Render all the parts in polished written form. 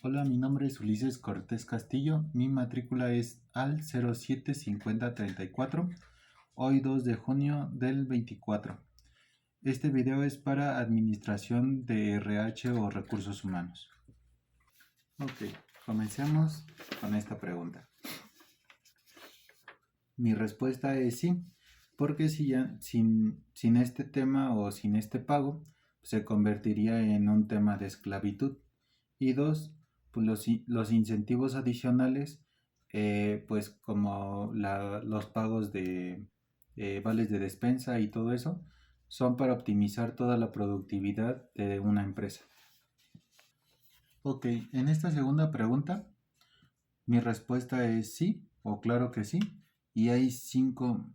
Hola, mi nombre es Ulises Cortés Castillo, mi matrícula es al 075034, hoy 2 de junio del 24. Este video es para administración de RH o recursos humanos. Ok, comencemos con esta pregunta. Mi respuesta es sí, porque si ya, sin este tema o sin este pago, se convertiría en un tema de esclavitud. Y dos, pues los incentivos adicionales, pues como los pagos de vales de despensa y todo eso, son para optimizar toda la productividad de una empresa. Ok, en esta segunda pregunta, mi respuesta es sí, o claro que sí, y hay cinco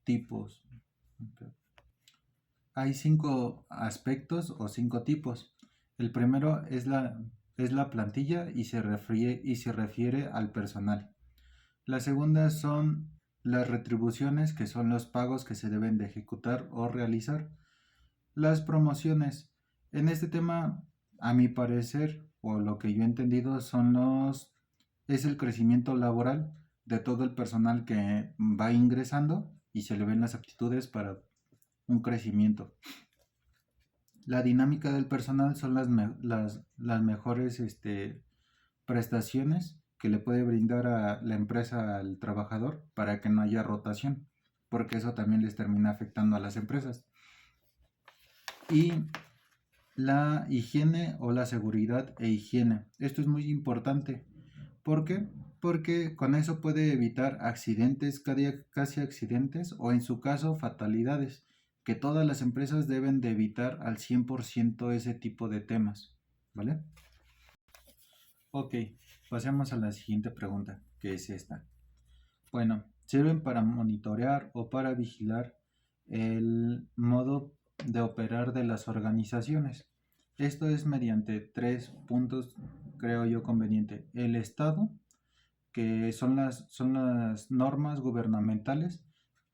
tipos. Hay cinco aspectos o cinco tipos. El primero es la plantilla y se refiere al personal. La segunda son las retribuciones, que son los pagos que se deben de ejecutar o realizar. Las promociones. En este tema, a mi parecer, o lo que yo he entendido, es el crecimiento laboral de todo el personal que va ingresando y se le ven las aptitudes para un crecimiento. La dinámica del personal son las mejores prestaciones que le puede brindar a la empresa al trabajador para que no haya rotación, porque eso también les termina afectando a las empresas. Y la higiene o la seguridad e higiene. Esto es muy importante. ¿Por qué? Porque con eso puede evitar accidentes, casi accidentes o en su caso fatalidades, que todas las empresas deben de evitar al 100% ese tipo de temas, ¿vale? Ok, pasemos a la siguiente pregunta, que es esta. Bueno, sirven para monitorear o para vigilar el modo de operar de las organizaciones. Esto es mediante tres puntos, creo yo, conveniente. El Estado, que son las normas gubernamentales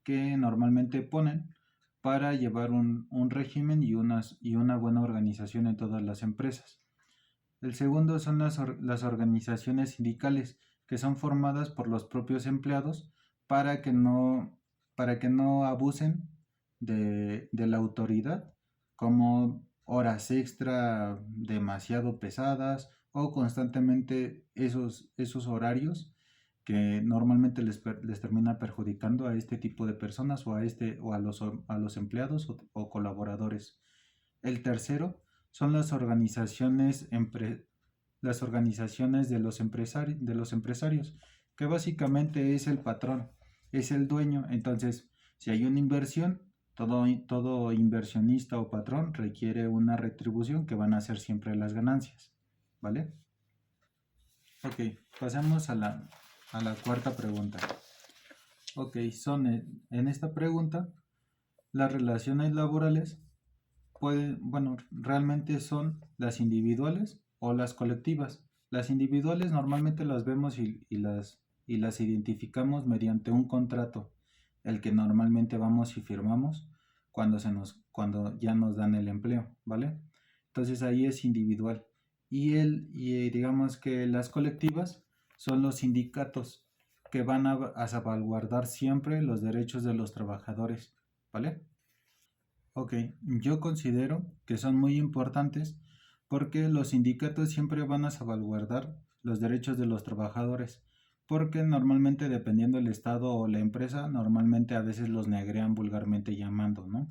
que normalmente ponen para llevar un régimen y una buena organización en todas las empresas. El segundo son las organizaciones sindicales, que son formadas por los propios empleados para que no, para que no abusen de la autoridad, como horas extra demasiado pesadas o constantemente esos horarios que normalmente les termina perjudicando a este tipo de personas o a los empleados o colaboradores. El tercero son las organizaciones de los empresarios, que básicamente es el patrón, es el dueño. Entonces, si hay una inversión, todo inversionista o patrón requiere una retribución que van a ser siempre las ganancias, ¿vale? Ok, pasemos a la cuarta pregunta. Ok, en esta pregunta, las relaciones laborales realmente son las individuales o las colectivas. Las individuales normalmente las vemos y las identificamos mediante un contrato, el que normalmente vamos y firmamos cuando ya nos dan el empleo, ¿vale? Entonces ahí es individual. Y digamos que las colectivas son los sindicatos que van a salvaguardar siempre los derechos de los trabajadores, ¿vale? Ok, yo considero que son muy importantes porque los sindicatos siempre van a salvaguardar los derechos de los trabajadores, porque normalmente dependiendo del estado o la empresa, normalmente a veces los negrean vulgarmente llamando, ¿no?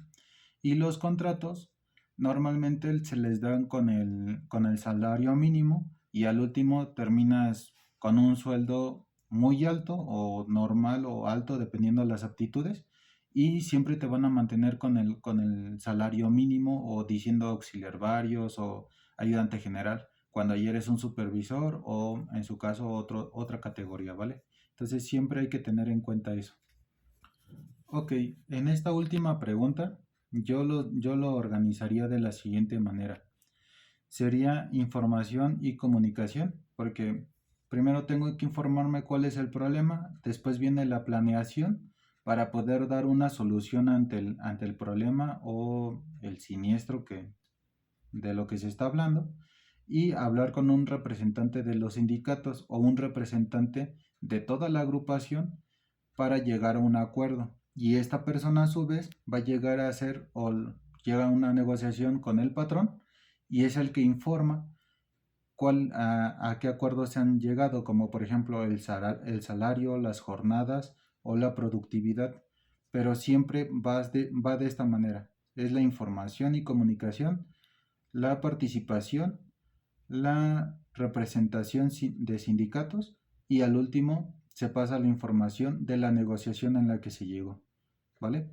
Y los contratos normalmente se les dan con el salario mínimo y al último terminas con un sueldo muy alto o normal o alto dependiendo de las aptitudes y siempre te van a mantener con el salario mínimo o diciendo auxiliar varios o ayudante general cuando ayer eres un supervisor o en su caso otra categoría, ¿vale? Entonces siempre hay que tener en cuenta eso. Ok, en esta última pregunta yo lo organizaría de la siguiente manera. Sería información y comunicación, porque primero tengo que informarme cuál es el problema, después viene la planeación para poder dar una solución ante el problema o el siniestro de lo que se está hablando. y hablar con un representante de los sindicatos o un representante de toda la agrupación para llegar a un acuerdo. Y esta persona a su vez va a llegar a hacer o llega a una negociación con el patrón y es el que informa a qué acuerdos se han llegado, como por ejemplo el salario, las jornadas o la productividad. Pero siempre va de esta manera. Es la información y comunicación, la participación, la representación de sindicatos y al último se pasa la información de la negociación en la que se llegó. ¿Vale?